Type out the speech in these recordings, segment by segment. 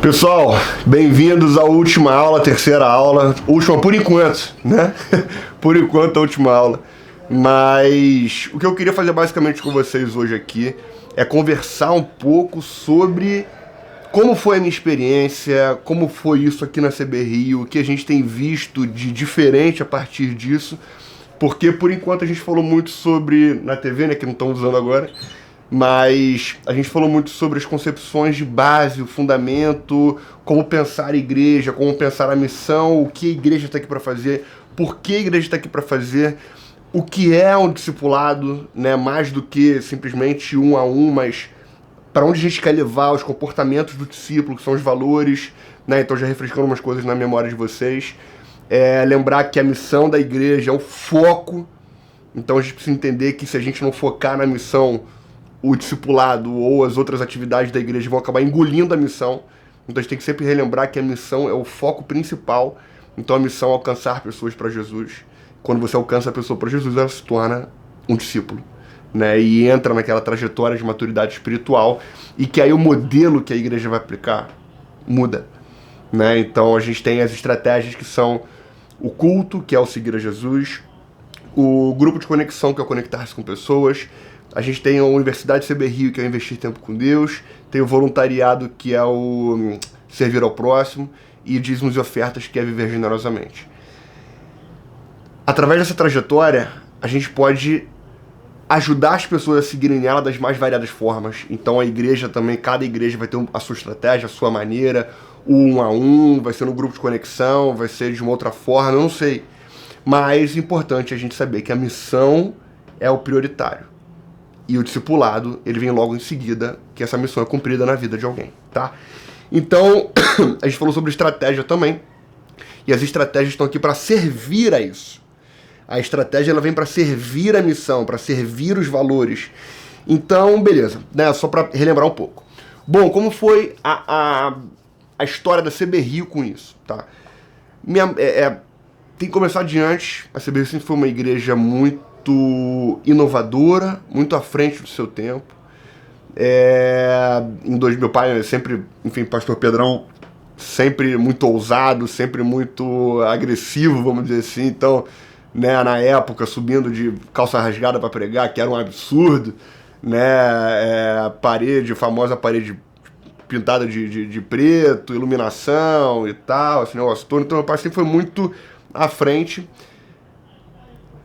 Pessoal, bem-vindos à última aula, terceira aula, última por enquanto, né? Por enquanto a última aula. Mas o que eu queria fazer basicamente com vocês hoje aqui é conversar um pouco sobre como foi a minha experiência, como foi isso aqui na CB Rio, o que a gente tem visto de diferente a partir disso, porque por enquanto a gente falou muito sobre, na TV, né, que não estão usando agora, mas a gente falou muito sobre as concepções de base, o fundamento, como pensar a igreja, como pensar a missão, o que a igreja está aqui para fazer, por que a igreja está aqui para fazer, o que é um discipulado, né, mais do que simplesmente um a um, mas para onde a gente quer levar os comportamentos do discípulo, que são os valores, né? Então já refrescando umas coisas na memória de vocês. Lembrar que a missão da igreja é o foco, então a gente precisa entender que se a gente não focar na missão, o discipulado ou as outras atividades da igreja vão acabar engolindo a missão. Então a gente tem que sempre relembrar que a missão é o foco principal. Então a missão é alcançar pessoas para Jesus. Quando você alcança a pessoa para Jesus, ela se torna um discípulo, né? E entra naquela trajetória de maturidade espiritual, e que aí o modelo que a igreja vai aplicar muda, né? Então a gente tem as estratégias que são o culto, que é o seguir a Jesus, o grupo de conexão, que é o conectar-se com pessoas. A gente tem a Universidade CB Rio, que é o investir tempo com Deus. Tem o voluntariado, que é o servir ao próximo. E dízimos e ofertas, que é viver generosamente. Através dessa trajetória, a gente pode ajudar as pessoas a seguirem ela das mais variadas formas. Então a igreja também, cada igreja vai ter a sua estratégia, a sua maneira. O um a um, vai ser no grupo de conexão, vai ser de uma outra forma, eu não sei. Mas é importante a gente saber que a missão é o prioritário. E o discipulado, ele vem logo em seguida, que essa missão é cumprida na vida de alguém, tá? Então, a gente falou sobre estratégia também. E as estratégias estão aqui para servir a isso. A estratégia, ela vem para servir a missão, para servir os valores. Então, beleza, né? Só para relembrar um pouco. Bom, como foi a história da CB Rio com isso, tá? Tem que começar adiante. A CB Rio sempre foi uma igreja muito inovadora, muito à frente do seu tempo. Meu pai sempre, enfim, pastor Pedrão, sempre muito ousado, sempre muito agressivo, vamos dizer assim. Então, né, na época, subindo de calça rasgada para pregar, que era um absurdo, né, famosa parede pintada de preto, iluminação e tal, esse negócio todo. Então meu pai sempre foi muito à frente,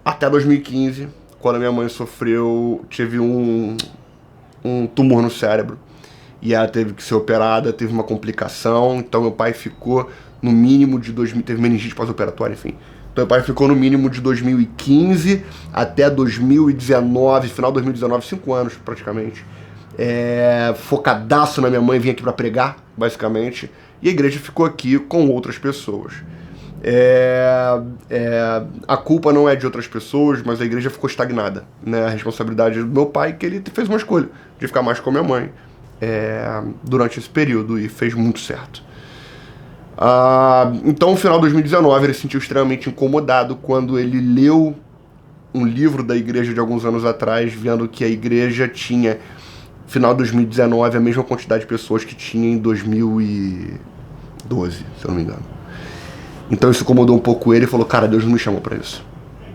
até 2015, quando a minha mãe teve um tumor no cérebro, e ela teve que ser operada, teve uma complicação. Então meu pai ficou no mínimo de teve meningite pós-operatória, enfim. Então meu pai ficou no mínimo de 2015 até 2019, final de 2019, 5 anos praticamente. Focadaço na minha mãe, vinha aqui para pregar, basicamente. E a igreja ficou aqui com outras pessoas. A culpa não é de outras pessoas, mas a igreja ficou estagnada, né? A responsabilidade do meu pai, que ele fez uma escolha de ficar mais com a minha mãe durante esse período, e fez muito certo. Então, no final de 2019, ele se sentiu extremamente incomodado quando ele leu um livro da igreja de alguns anos atrás, vendo que a igreja tinha, final de 2019, a mesma quantidade de pessoas que tinha em 2012, se eu não me engano. Então isso incomodou um pouco ele e falou: cara, Deus não me chamou para isso.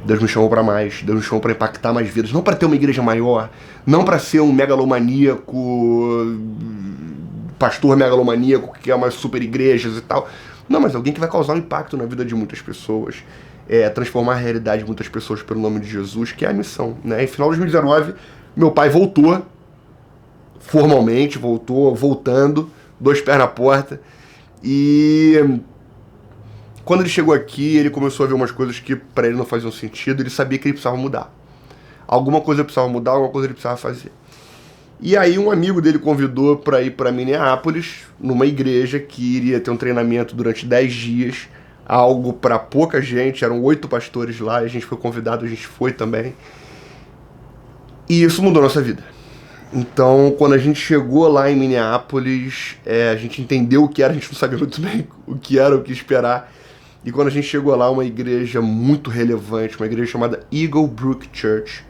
Deus me chamou para mais. Deus me chamou para impactar mais vidas. Não para ter uma igreja maior, não para ser um megalomaníaco, pastor megalomaníaco que quer umas super igrejas e tal. Não, mas alguém que vai causar um impacto na vida de muitas pessoas, transformar a realidade de muitas pessoas pelo nome de Jesus, que é a missão, né? Em final de 2019, meu pai voltou, formalmente, voltando, 2 pés na porta, e quando ele chegou aqui, ele começou a ver umas coisas que para ele não faziam sentido. Ele sabia que ele precisava mudar. Alguma coisa ele precisava mudar, alguma coisa ele precisava fazer. E aí um amigo dele convidou para ir para Minneapolis, numa igreja que iria ter um treinamento durante 10 dias, algo para pouca gente, eram 8 pastores lá, e a gente foi convidado, a gente foi também. E isso mudou nossa vida. Então, quando a gente chegou lá em Minneapolis, a gente entendeu o que era, a gente não sabia muito bem o que era, o que esperar. E quando a gente chegou lá, uma igreja muito relevante, uma igreja chamada Eagle Brook Church,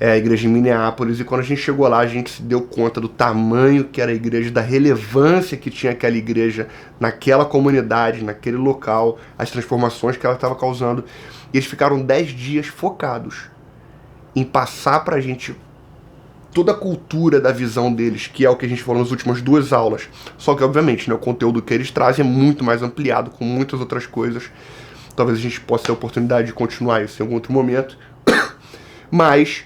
a igreja em Minneapolis, e quando a gente chegou lá, a gente se deu conta do tamanho que era a igreja, da relevância que tinha aquela igreja naquela comunidade, naquele local, as transformações que ela estava causando. E eles ficaram 10 dias focados em passar pra gente toda a cultura da visão deles, que é o que a gente falou nas últimas 2 aulas. Só que, obviamente, né, o conteúdo que eles trazem é muito mais ampliado, com muitas outras coisas. Talvez a gente possa ter a oportunidade de continuar isso em algum outro momento. Mas,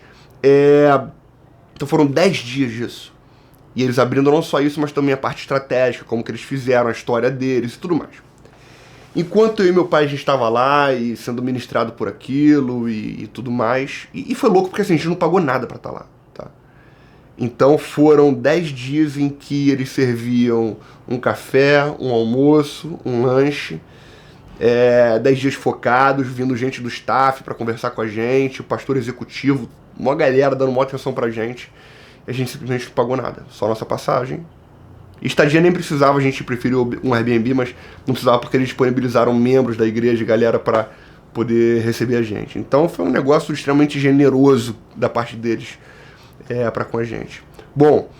então foram 10 dias disso. E eles abrindo não só isso, mas também a parte estratégica, como que eles fizeram, a história deles e tudo mais. Enquanto eu e meu pai, a gente estava lá e sendo ministrado por aquilo e tudo mais. E foi louco porque assim, a gente não pagou nada para estar lá. Tá? Então foram 10 dias em que eles serviam um café, um almoço, um lanche. 10 dias focados, vindo gente do staff para conversar com a gente, o pastor executivo, uma galera dando uma atenção pra gente. E a gente simplesmente não pagou nada, só a nossa passagem. Estadia nem precisava, a gente preferiu um Airbnb, mas não precisava porque eles disponibilizaram membros da igreja e galera para poder receber a gente. Então foi um negócio extremamente generoso da parte deles para com a gente. Bom,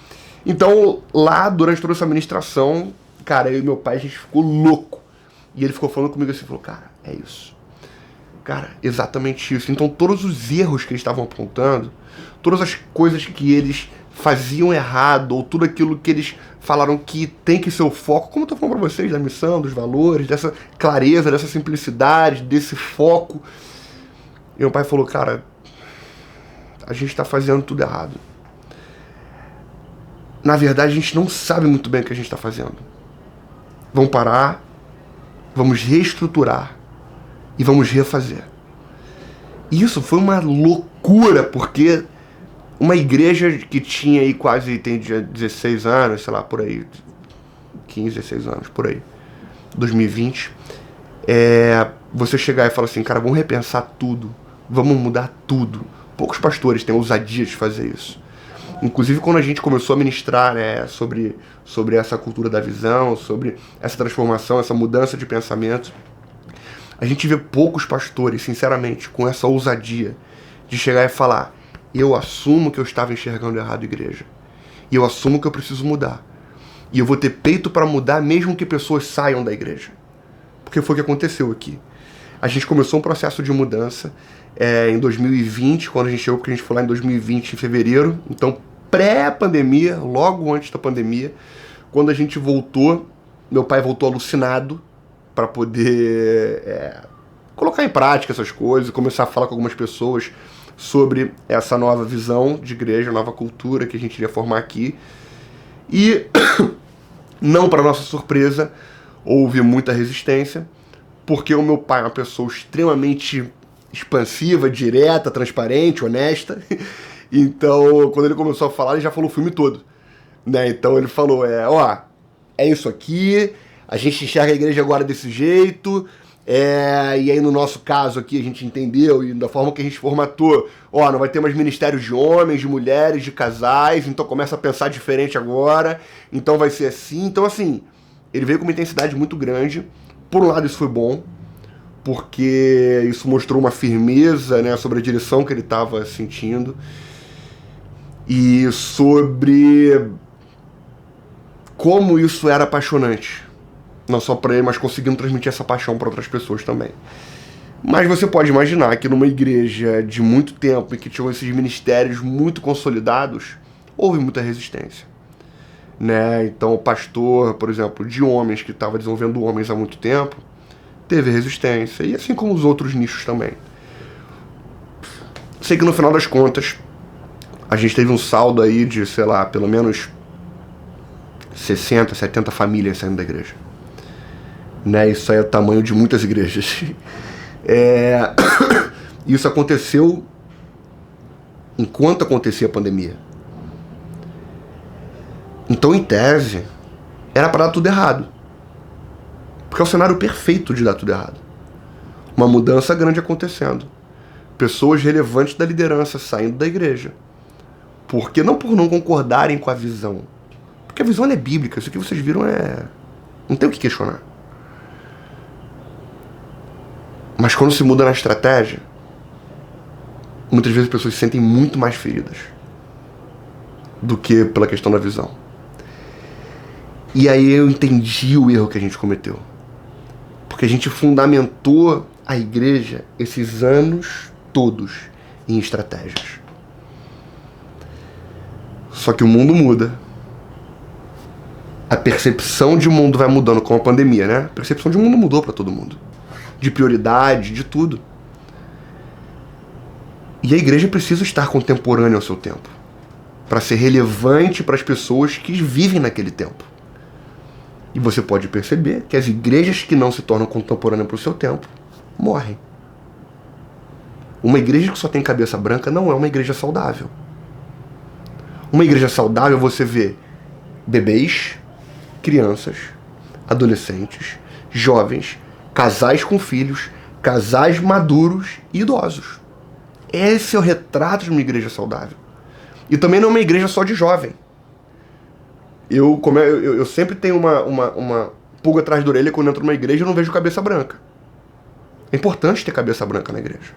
então lá durante toda essa administração, cara, eu e meu pai, a gente ficou louco. E ele ficou falando comigo assim, falou, cara, é isso. Cara, exatamente isso. Então todos os erros que eles estavam apontando, todas as coisas que eles faziam errado, ou tudo aquilo que eles falaram que tem que ser o foco, como eu tô falando pra vocês, da missão, dos valores, dessa clareza, dessa simplicidade, desse foco. E meu pai falou, cara, a gente tá fazendo tudo errado. Na verdade, a gente não sabe muito bem o que a gente tá fazendo. Vamos parar, vamos reestruturar e vamos refazer. E isso foi uma loucura, porque uma igreja que tinha aí quase, tem 16 anos, sei lá, por aí, 15, 16 anos, por aí, 2020, você chegar e falar assim, cara, vamos repensar tudo, vamos mudar tudo. Poucos pastores têm ousadia de fazer isso. Inclusive quando a gente começou a ministrar, né, sobre essa cultura da visão, sobre essa transformação, essa mudança de pensamento, a gente vê poucos pastores, sinceramente, com essa ousadia de chegar e falar, eu assumo que eu estava enxergando errado a igreja, e eu assumo que eu preciso mudar, e eu vou ter peito para mudar mesmo que pessoas saiam da igreja, porque foi o que aconteceu aqui. A gente começou um processo de mudança em 2020, quando a gente chegou, porque a gente foi lá em 2020, em fevereiro, então pré-pandemia, logo antes da pandemia. Quando a gente voltou, meu pai voltou alucinado para poder colocar em prática essas coisas, começar a falar com algumas pessoas sobre essa nova visão de igreja, nova cultura que a gente iria formar aqui. E, não para nossa surpresa, houve muita resistência, porque o meu pai é uma pessoa extremamente expansiva, direta, transparente, honesta. Então, quando ele começou a falar, ele já falou o filme todo, né? Então ele falou, é isso aqui, a gente enxerga a igreja agora desse jeito, e aí no nosso caso aqui a gente entendeu, e da forma que a gente formatou, não vai ter mais ministérios de homens, de mulheres, de casais, então começa a pensar diferente agora, então vai ser assim. Então assim, ele veio com uma intensidade muito grande. Por um lado isso foi bom, porque isso mostrou uma firmeza, né, sobre a direção que ele estava sentindo, e sobre como isso era apaixonante. Não só para ele, mas conseguindo transmitir essa paixão para outras pessoas também. Mas você pode imaginar que numa igreja de muito tempo e que tinham esses ministérios muito consolidados, houve muita resistência, né? Então o pastor, por exemplo, de homens, que estava desenvolvendo homens há muito tempo, teve resistência, e assim como os outros nichos também. Sei que no final das contas a gente teve um saldo aí de, sei lá, pelo menos 60, 70 famílias saindo da igreja, né? Isso aí é o tamanho de muitas igrejas. Isso aconteceu enquanto acontecia a pandemia. Então, em tese, era para dar tudo errado, porque é o cenário perfeito de dar tudo errado. Uma mudança grande acontecendo, pessoas relevantes da liderança saindo da igreja, porque não por não concordarem com a visão, porque a visão é bíblica, isso que vocês viram não tem o que questionar. Mas quando se muda na estratégia, muitas vezes as pessoas se sentem muito mais feridas do que pela questão da visão. E aí eu entendi o erro que a gente cometeu. Porque a gente fundamentou a igreja esses anos todos em estratégias. Só que o mundo muda. A percepção de mundo vai mudando com a pandemia, né? A percepção de mundo mudou para todo mundo. De prioridade, de tudo. E a igreja precisa estar contemporânea ao seu tempo. Para ser relevante para as pessoas que vivem naquele tempo. E você pode perceber que as igrejas que não se tornam contemporâneas para o seu tempo morrem. Uma igreja que só tem cabeça branca não é uma igreja saudável. Uma igreja saudável você vê bebês, crianças, adolescentes, jovens, casais com filhos, casais maduros e idosos. Esse é o retrato de uma igreja saudável. E também não é uma igreja só de jovem. Eu sempre tenho uma pulga atrás da orelha quando entro numa igreja e não vejo cabeça branca. É importante ter cabeça branca na igreja.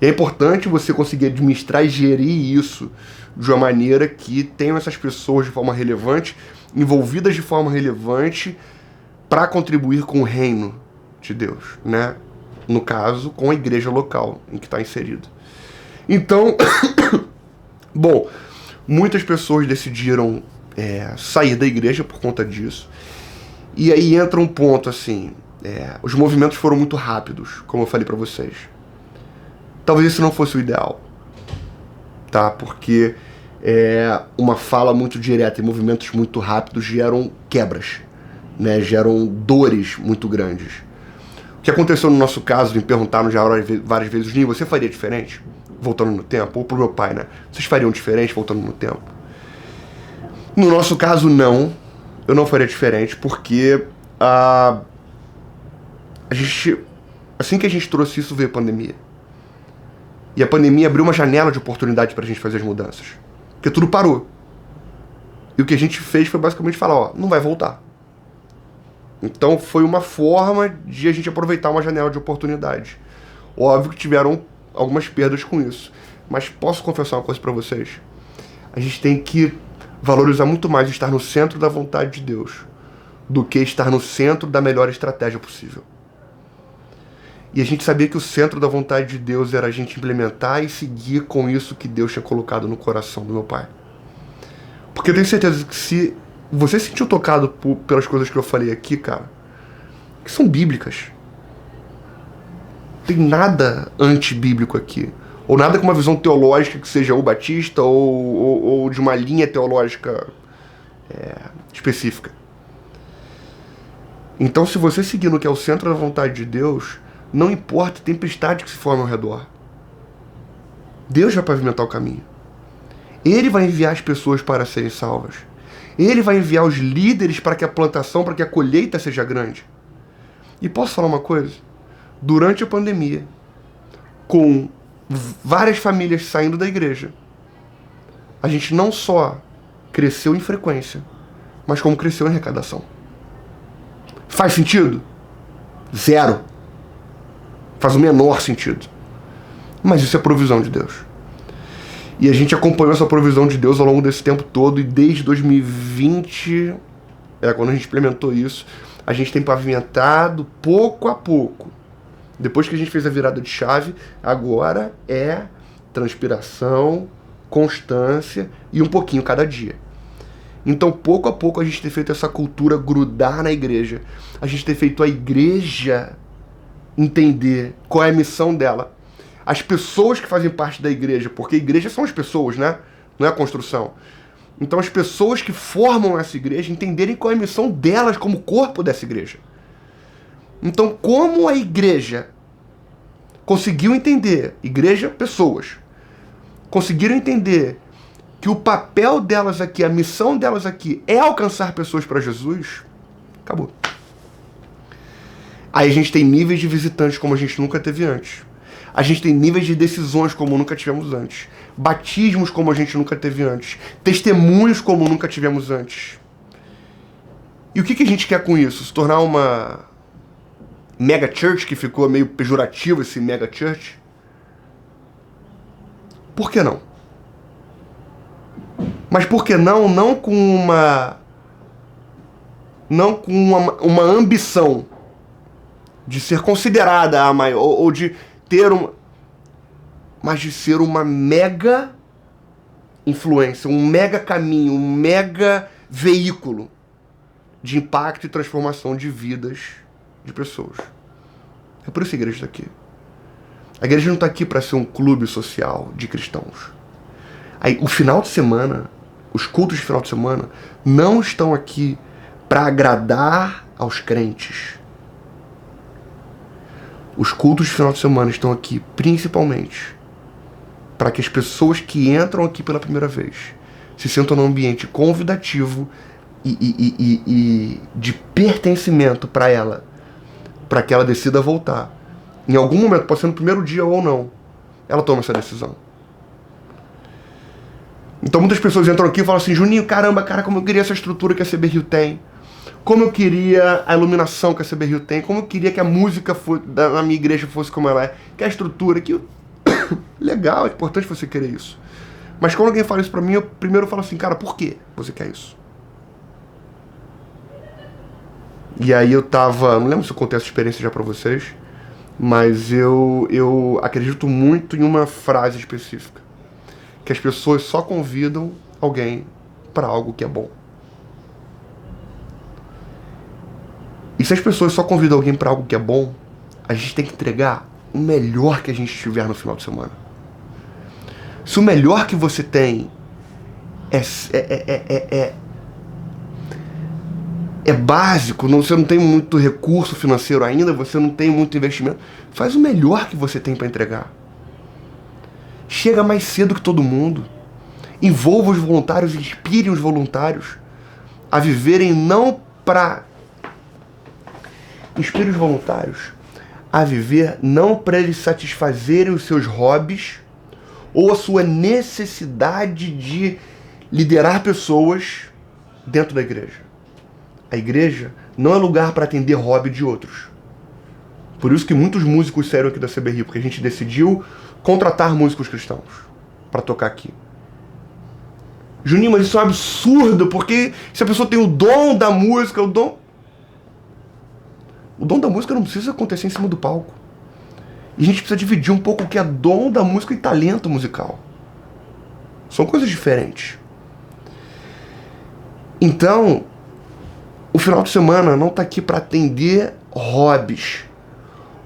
E é importante você conseguir administrar e gerir isso de uma maneira que tenham essas pessoas de forma relevante, envolvidas de forma relevante, para contribuir com o reino de Deus, né? No caso, com a igreja local em que está inserido. Então, bom, muitas pessoas decidiram sair da igreja por conta disso. E aí entra um ponto assim, os movimentos foram muito rápidos, como eu falei para vocês. Talvez isso não fosse o ideal, tá? Porque uma fala muito direta e movimentos muito rápidos geram quebras, né? Geram dores muito grandes. O que aconteceu no nosso caso, me perguntaram já várias vezes, Ninho, você faria diferente voltando no tempo? Ou pro meu pai, né? Vocês fariam diferente voltando no tempo? No nosso caso, não. Eu não faria diferente, porque a gente, assim que a gente trouxe isso, veio a pandemia. E a pandemia abriu uma janela de oportunidade pra gente fazer as mudanças. Porque tudo parou. E o que a gente fez foi basicamente falar, ó, não vai voltar. Então foi uma forma de a gente aproveitar uma janela de oportunidade. Óbvio que tiveram algumas perdas com isso. Mas posso confessar uma coisa pra vocês? A gente tem que valorizar muito mais estar no centro da vontade de Deus do que estar no centro da melhor estratégia possível. E a gente sabia que o centro da vontade de Deus era a gente implementar e seguir com isso que Deus tinha colocado no coração do meu pai. Porque eu tenho certeza que se você se sentiu tocado pelas coisas que eu falei aqui, cara, que são bíblicas. Não tem nada antibíblico aqui. Ou nada com uma visão teológica que seja ou batista ou de uma linha teológica específica. Então, se você seguir no que é o centro da vontade de Deus, não importa a tempestade que se forma ao redor. Deus vai pavimentar o caminho. Ele vai enviar as pessoas para serem salvas. Ele vai enviar os líderes para que a plantação, para que a colheita seja grande. E posso falar uma coisa? Durante a pandemia, com várias famílias saindo da igreja, a gente não só cresceu em frequência, mas como cresceu em arrecadação. Faz sentido? Zero. Faz o menor sentido. Mas isso é provisão de Deus. E a gente acompanhou essa provisão de Deus ao longo desse tempo todo, e desde 2020, quando a gente implementou isso, a gente tem pavimentado pouco a pouco. Depois que a gente fez a virada de chave, agora é transpiração, constância e um pouquinho cada dia. Então, pouco a pouco, a gente tem feito essa cultura grudar na igreja. A gente tem feito a igreja entender qual é a missão dela. As pessoas que fazem parte da igreja, porque a igreja são as pessoas, né? Não é a construção. Então, as pessoas que formam essa igreja entenderem qual é a missão delas como corpo dessa igreja. Então, como a igreja conseguiu entender, igreja, pessoas, conseguiram entender que o papel delas aqui, a missão delas aqui é alcançar pessoas para Jesus, acabou. Aí a gente tem níveis de visitantes como a gente nunca teve antes. A gente tem níveis de decisões como nunca tivemos antes. Batismos como a gente nunca teve antes. Testemunhos como nunca tivemos antes. E o que a gente quer com isso? Se tornar uma mega church, que ficou meio pejorativo esse mega church? Por que não? Mas por que não? Não com uma ambição de ser considerada a maior, ou de ter mas de ser uma mega influência, um mega caminho, um mega veículo de impacto e transformação de vidas de pessoas. É por isso que a igreja está aqui. A igreja não está aqui para ser um clube social de cristãos. Aí, o final de semana, os cultos de final de semana, não estão aqui para agradar aos crentes. Os cultos de final de semana estão aqui principalmente para que as pessoas que entram aqui pela primeira vez se sintam num ambiente convidativo e de pertencimento para ela, para que ela decida voltar. Em algum momento, pode ser no primeiro dia ou não, ela toma essa decisão. Então muitas pessoas entram aqui e falam assim: Juninho, caramba, cara, como eu queria essa estrutura que a CB Rio tem. Como eu queria a iluminação que a CB Rio tem. Como eu queria que a música na minha igreja fosse como ela é. Que a estrutura, que... Legal, é importante você querer isso. Mas quando alguém fala isso pra mim, eu primeiro falo assim: cara, por que você quer isso? E aí eu tava... Não lembro se eu contei essa experiência já pra vocês, mas eu acredito muito em uma frase específica. Que as pessoas só convidam alguém para algo que é bom. E se as pessoas só convidam alguém para algo que é bom, a gente tem que entregar o melhor que a gente tiver no final de semana. Se o melhor que você tem é básico, você não tem muito recurso financeiro ainda, você não tem muito investimento, faz o melhor que você tem para entregar. Chega mais cedo que todo mundo. Envolva os voluntários, inspire os voluntários a viverem não para... Inspire os voluntários a viver não para eles satisfazerem os seus hobbies ou a sua necessidade de liderar pessoas dentro da igreja. A igreja não é lugar para atender hobby de outros. Por isso que muitos músicos saíram aqui da CB Rio, porque a gente decidiu contratar músicos cristãos para tocar aqui. Juninho, mas isso é um absurdo, porque se a pessoa tem o dom da música, o dom da música não precisa acontecer em cima do palco. E a gente precisa dividir um pouco o que é dom da música e talento musical. São coisas diferentes. Então, o final de semana não está aqui para atender hobbies.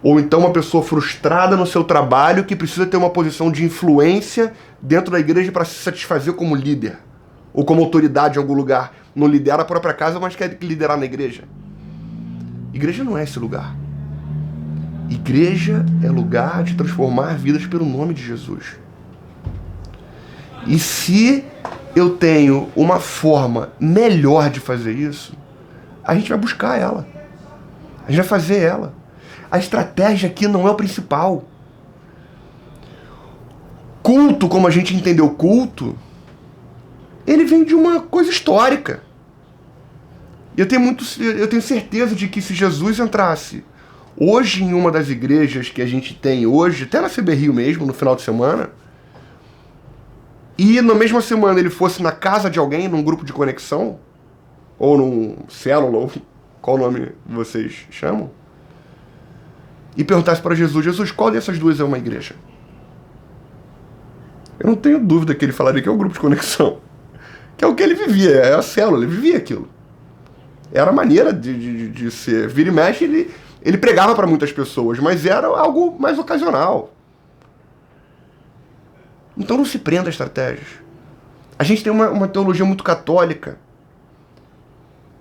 Ou então uma pessoa frustrada no seu trabalho que precisa ter uma posição de influência dentro da igreja para se satisfazer como líder. Ou como autoridade em algum lugar. Não lidera a própria casa, mas quer liderar na igreja. Igreja não é esse lugar. Igreja é lugar de transformar vidas pelo nome de Jesus. E se eu tenho uma forma melhor de fazer isso, a gente vai buscar ela. A gente vai fazer ela. A estratégia aqui não é o principal. Culto, como a gente entendeu culto, ele vem de uma coisa histórica. Eu tenho certeza de que se Jesus entrasse hoje em uma das igrejas que a gente tem hoje, até na CB Rio mesmo, no final de semana, e na mesma semana ele fosse na casa de alguém, num grupo de conexão, ou num célula, ou qual nome vocês chamam, e perguntasse para Jesus: Jesus, qual dessas duas é uma igreja? Eu não tenho dúvida que ele falaria que é um grupo de conexão. Que é o que ele vivia, é a célula, ele vivia aquilo. Era a maneira de ser. Vira e mexe, ele pregava para muitas pessoas, mas era algo mais ocasional. Então não se prenda a estratégias. A gente tem uma teologia muito católica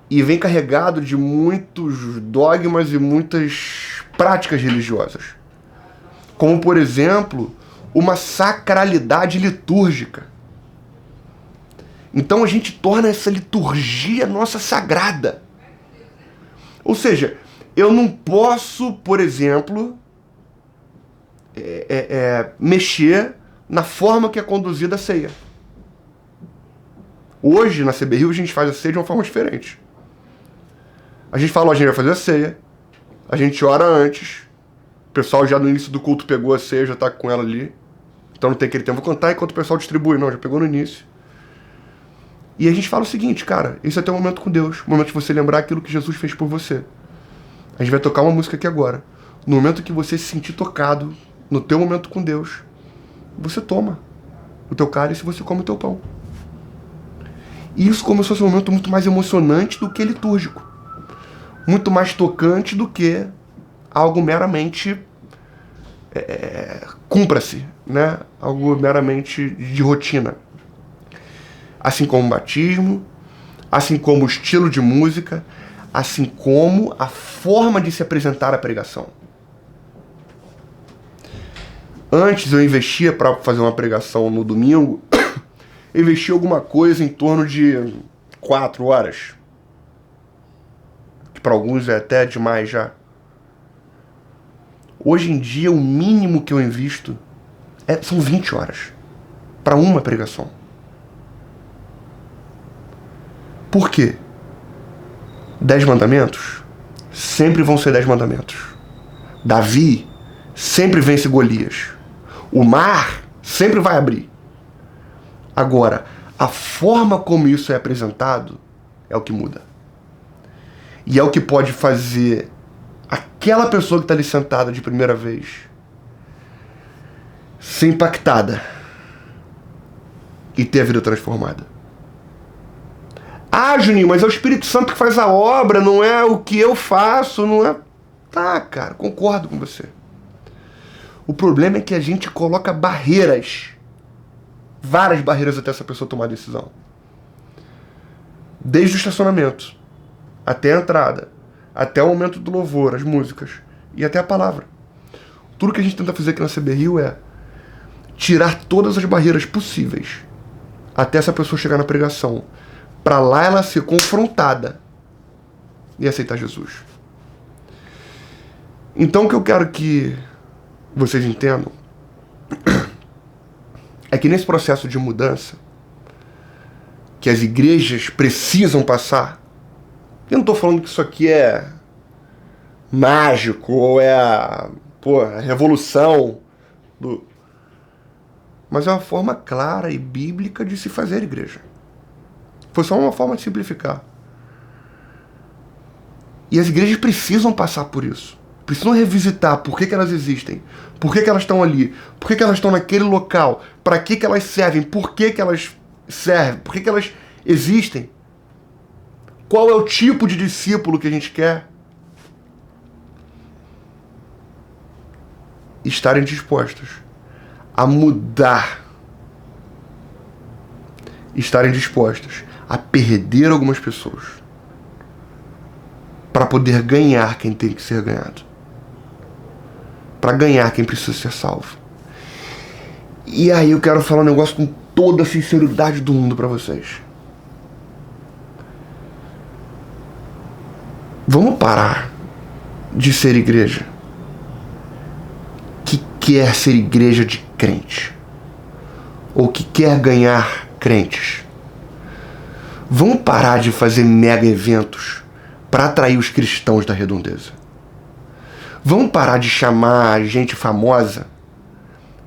e vem carregado de muitos dogmas e muitas práticas religiosas. Como, por exemplo, uma sacralidade litúrgica. Então a gente torna essa liturgia nossa sagrada. Ou seja, eu não posso, por exemplo, mexer na forma que é conduzida a ceia. Hoje, na CB Rio, a gente faz a ceia de uma forma diferente. A gente fala: a gente vai fazer a ceia, a gente ora antes, o pessoal já no início do culto pegou a ceia, já está com ela ali, Então não tem aquele tempo, vou cantar enquanto o pessoal distribui. Não, já pegou no início. E a gente fala o seguinte, cara, esse é teu momento com Deus. O momento de você lembrar aquilo que Jesus fez por você. A gente vai tocar uma música aqui agora. No momento que você se sentir tocado, no teu momento com Deus, você toma o teu cálice e você come o teu pão. E isso começou a ser um momento muito mais emocionante do que litúrgico. Muito mais tocante do que algo meramente cumpra-se, né? Algo meramente de rotina. Assim como o batismo, assim como o estilo de música, assim como a forma de se apresentar a pregação. Antes eu investia para fazer uma pregação no domingo, eu investia alguma coisa em torno de 4 horas. Que para alguns é até demais já. Hoje em dia o mínimo que eu invisto são 20 horas para uma pregação. Por quê? 10 mandamentos sempre vão ser 10 mandamentos. Davi sempre vence Golias. O mar sempre vai abrir. Agora, a forma como isso é apresentado é o que muda. E é o que pode fazer aquela pessoa que está ali sentada de primeira vez ser impactada e ter a vida transformada. Ah, Juninho, mas é o Espírito Santo que faz a obra, não é o que eu faço, não é... Tá, cara, concordo com você. O problema é que a gente coloca barreiras, várias barreiras até essa pessoa tomar a decisão. Desde o estacionamento, até a entrada, até o momento do louvor, as músicas e até a palavra. Tudo que a gente tenta fazer aqui na CB Rio é tirar todas as barreiras possíveis até essa pessoa chegar na pregação, para lá ela ser confrontada e aceitar Jesus. Então o que eu quero que vocês entendam é que nesse processo de mudança que as igrejas precisam passar, eu não estou falando que isso aqui é mágico ou é a revolução mas é uma forma clara e bíblica de se fazer igreja. Foi só uma forma de simplificar. E as igrejas precisam passar por isso. Precisam revisitar por que elas existem. Por que elas estão ali. Por que elas estão naquele local. Para que elas servem. Por que elas servem. Por que elas existem. Qual é o tipo de discípulo que a gente quer. Estarem dispostos a mudar. Estarem dispostos a perder algumas pessoas para poder ganhar quem tem que ser ganhado, para ganhar quem precisa ser salvo. E aí eu quero falar um negócio com toda a sinceridade do mundo para vocês. Vamos parar de ser igreja que quer ser igreja de crente ou que quer ganhar crentes. Vamos parar de fazer mega eventos para atrair os cristãos da redondeza. Vamos parar de chamar gente famosa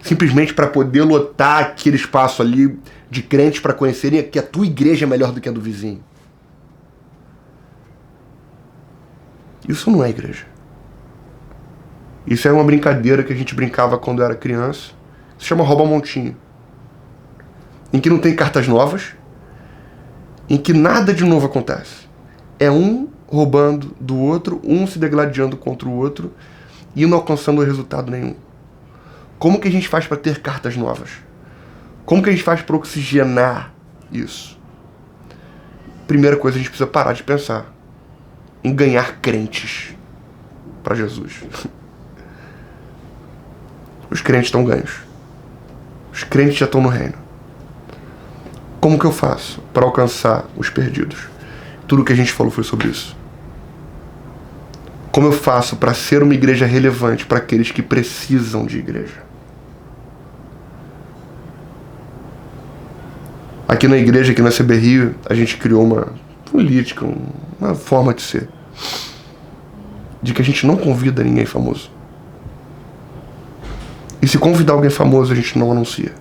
simplesmente para poder lotar aquele espaço ali de crentes para conhecerem que a tua igreja é melhor do que a do vizinho. Isso não é igreja. Isso é uma brincadeira que a gente brincava quando era criança. Se chama rouba-montinho. Em que não tem cartas novas, em que nada de novo acontece. É um roubando do outro, um se degladiando contra o outro e não alcançando resultado nenhum. Como que a gente faz para ter cartas novas? Como que a gente faz para oxigenar isso? Primeira coisa, a gente precisa parar de pensar em ganhar crentes para Jesus. Os crentes estão ganhos. Os crentes já estão no reino. Como que eu faço para alcançar os perdidos? Tudo que a gente falou foi sobre isso. Como eu faço para ser uma igreja relevante para aqueles que precisam de igreja? Aqui na igreja, aqui na CB Rio, a gente criou uma política, uma forma de ser. De que a gente não convida ninguém famoso. E se convidar alguém famoso, a gente não anuncia.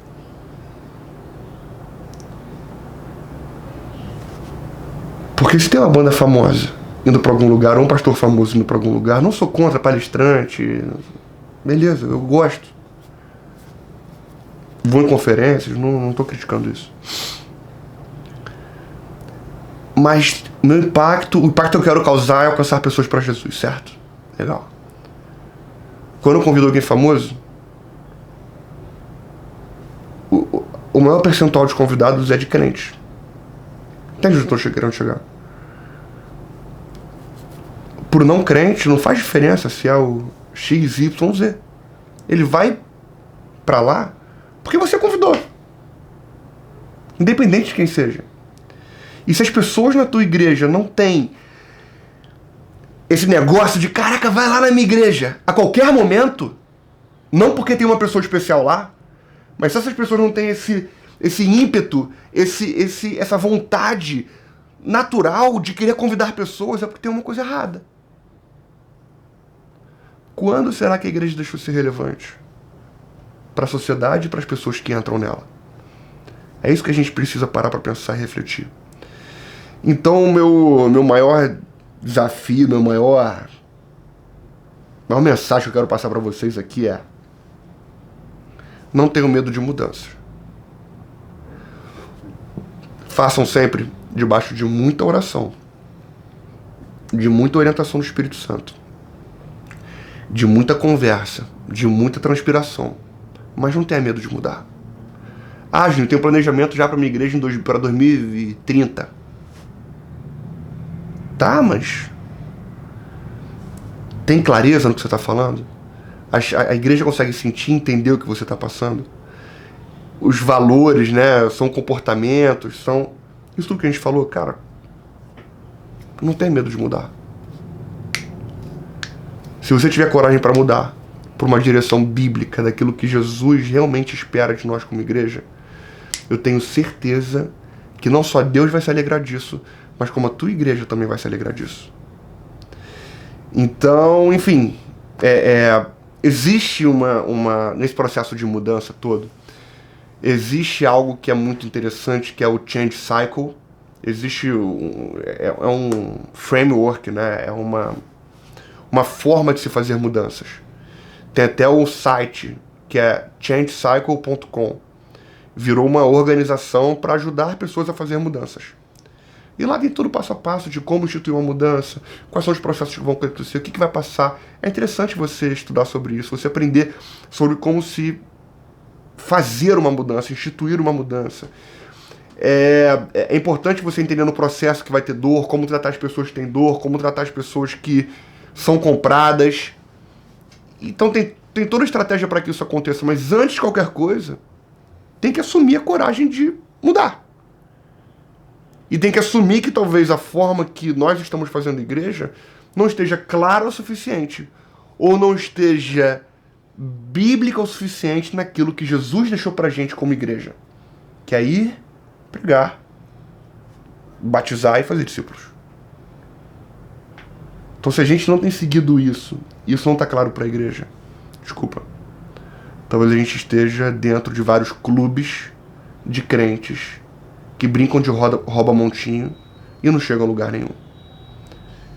Porque se tem uma banda famosa indo pra algum lugar, ou um pastor famoso indo pra algum lugar, não sou contra palestrante, beleza, eu gosto. Vou em conferências, não tô criticando isso. Mas meu impacto, o impacto que eu quero causar é alcançar pessoas para Jesus, certo? Legal. Quando eu convido alguém famoso, o maior percentual de convidados é de crentes. Entende onde eu tô querendo chegar? Pro não crente, não faz diferença se é o X, Y, Z. Ele vai pra lá porque você convidou. Independente de quem seja. E se as pessoas na tua igreja não têm esse negócio de, caraca, vai lá na minha igreja a qualquer momento, não porque tem uma pessoa especial lá, mas se essas pessoas não têm esse ímpeto, essa vontade natural de querer convidar pessoas, é porque tem uma coisa errada. Quando será que a igreja deixou de ser relevante para a sociedade e para as pessoas que entram nela? É isso que a gente precisa parar para pensar e refletir. Então, o meu maior desafio, maior mensagem que eu quero passar para vocês aqui é: não tenham medo de mudanças. Façam sempre debaixo de muita oração, de muita orientação do Espírito Santo, de muita conversa, de muita transpiração. Mas não tenha medo de mudar. Júnior, tem um planejamento já para minha igreja para 2030. Tá, mas tem clareza no que você está falando? A igreja consegue sentir, entender o que você está passando? Os valores, né? São comportamentos, são... Isso tudo que a gente falou, cara, não tem medo de mudar. Se você tiver coragem para mudar por uma direção bíblica daquilo que Jesus realmente espera de nós como igreja, eu tenho certeza que não só Deus vai se alegrar disso, mas como a tua igreja também vai se alegrar disso. Então, enfim, existe nesse processo de mudança todo, existe algo que é muito interessante, que é o Change Cycle. Existe um framework, né? É uma forma de se fazer mudanças. Tem até o site, que é changecycle.com. Virou uma organização para ajudar pessoas a fazer mudanças. E lá tem tudo passo a passo de como instituir uma mudança, quais são os processos que vão acontecer, o que vai passar. É interessante você estudar sobre isso, você aprender sobre como se fazer uma mudança, instituir uma mudança. É importante você entender no processo que vai ter dor, como tratar as pessoas que têm dor, como tratar as pessoas que são compradas. Então tem toda a estratégia para que isso aconteça, mas antes de qualquer coisa, tem que assumir a coragem de mudar. E tem que assumir que talvez a forma que nós estamos fazendo igreja não esteja clara o suficiente, ou não esteja bíblica o suficiente naquilo que Jesus deixou pra gente como igreja, que é ir, pregar, batizar e fazer discípulos. Então, se a gente não tem seguido isso não está claro para a igreja, desculpa, talvez a gente esteja dentro de vários clubes de crentes que brincam de rouba-montinho e não chegam a lugar nenhum.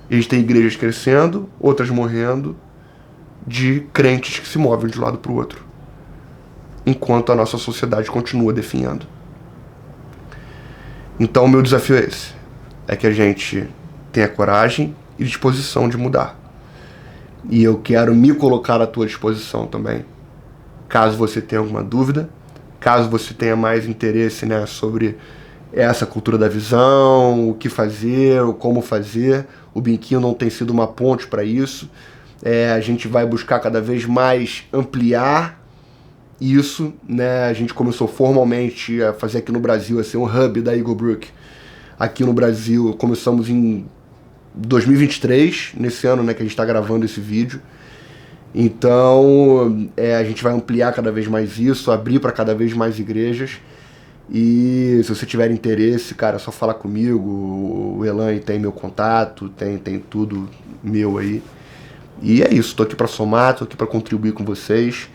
E a gente tem igrejas crescendo, outras morrendo, de crentes que se movem de um lado para o outro, enquanto a nossa sociedade continua definhando. Então o meu desafio é esse, é que a gente tenha coragem e disposição de mudar. E eu quero me colocar à tua disposição também, caso você tenha alguma dúvida, caso você tenha mais interesse, né, sobre essa cultura da visão, o que fazer, o como fazer. O Binquinho não tem sido uma ponte para isso. A gente vai buscar cada vez mais ampliar isso, né? A gente começou formalmente a fazer aqui no Brasil, a ser um hub da Eagle Brook. Aqui no Brasil, começamos em 2023, nesse ano, né, que a gente está gravando esse vídeo. Então, a gente vai ampliar cada vez mais isso, abrir para cada vez mais igrejas. E se você tiver interesse, cara, é só falar comigo. O Elan tem meu contato, tem tudo meu aí. E é isso, tô aqui para somar, tô aqui para contribuir com vocês.